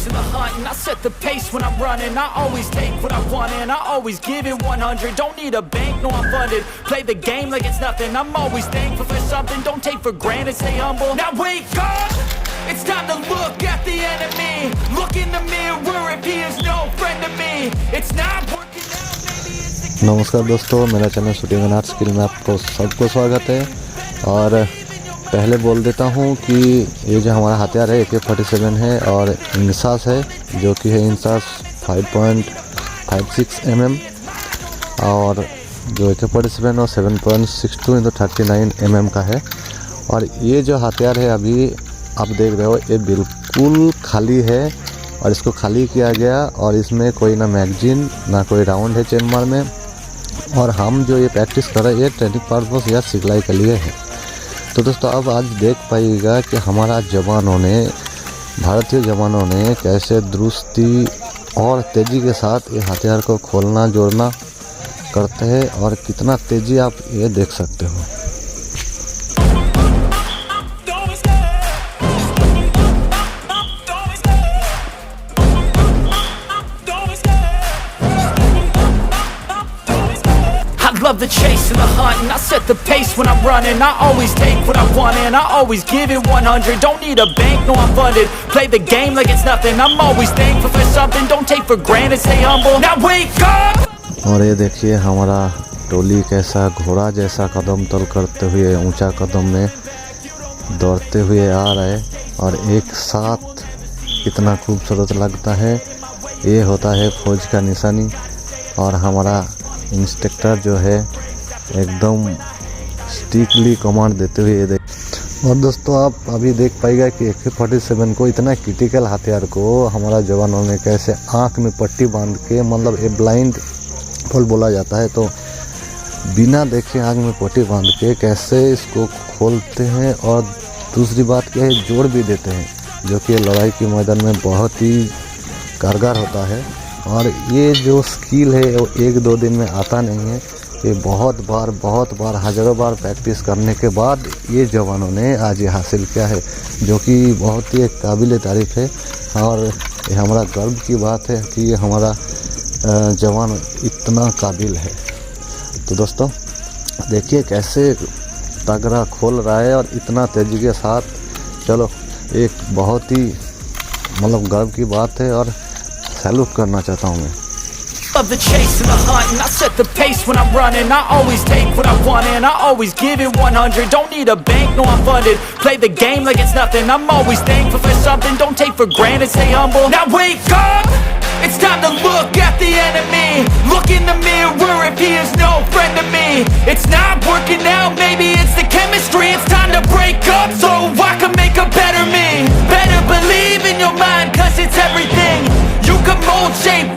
chasing the hunt and I set the pace when I'm running. I always take what I want and I always give it 100. Don't need a bank, no I'm funded. Play the game like it's nothing. I'm always thankful for something. Don't take for granted, stay humble. Now wake up, it's time to look at the enemy. Look in the mirror if he is no friend to me. It's not working out, maybe it's the... नमस्कार दोस्तों, मेरा channel shooting and art skill में आपको सबको स्वागत है। और पहले बोल देता हूँ कि ये जो हमारा हथियार है AK47 है और INSAS है, जो कि है INSAS 5.56 mm और जो AK47 और 7.62 × 39 mm का है। और ये जो हथियार है अभी आप देख रहे हो ये बिल्कुल खाली है और इसको खाली किया गया और इसमें कोई ना मैगजीन ना कोई राउंड है चेम्बर में। और हम जो ये प्रैक्टिस कर रहे हैं ये ट्रेनिंग पर्पस या सिखलाई के लिए है। तो दोस्तों अब आज देख पाइएगा कि हमारा जवानों ने, भारतीय जवानों ने कैसे दुरुस्ती और तेज़ी के साथ ये हथियार को खोलना जोड़ना करते हैं और कितना तेज़ी आप ये देख सकते हो। Love the chase and the hunt and I set the pace when I'm running. I always take what I want and I always give it 100. Don't need a bank, no I'm funded. Play the game like it's nothing. I'm always thankful for something. Don't take for granted, stay humble. Now wake up. और ये देखिए हमारा टोली कैसा घोड़ा जैसा कदम तल करते हुए ऊंचा कदम में दौड़ते हुए आ रहे और एक साथ कितना खूबसूरत लगता है। ये होता है फौज का निशानी। और हमारा इंस्ट्रक्टर जो है एकदम स्ट्रिक्टली कमांड देते हुए ये देख। और दोस्तों आप अभी देख पाएगा कि AK47 को इतना क्रिटिकल हथियार को हमारा जवानों ने कैसे आँख में पट्टी बांध के, मतलब ये ब्लाइंड फुल बोला जाता है, तो बिना देखे आँख में पट्टी बांध के कैसे इसको खोलते हैं। और दूसरी बात क्या है, जोड़ भी देते हैं, जो कि लड़ाई के मैदान में बहुत ही कारगर होता है। और ये जो स्किल है वो एक दो दिन में आता नहीं है, ये बहुत बार हज़ारों बार प्रैक्टिस करने के बाद ये जवानों ने आज ये हासिल किया है, जो कि बहुत ही काबिल तारीफ़ है। और ये हमारा गर्व की बात है कि ये हमारा जवान इतना काबिल है। तो दोस्तों देखिए कैसे तगड़ा खोल रहा है और इतना तेज़ी के साथ। चलो एक बहुत ही मतलब गर्व की बात है और सैल्यूट करना चाहता हूँ मैं। Love the chase and the hunt and I set the pace when I'm running. I always take what I want and I always give it 100. Don't need a bank, no I'm funded. Play the game like it's nothing. I'm always thankful for something. Don't take for granted, stay humble. Now wake up, it's time to look at the enemy. Look in the mirror if he is no friend to me. It's not working out, maybe it's the chemistry. It's time to break up so I can make a better me. Better believe in your mind, cause it's everything. You can mold, shape,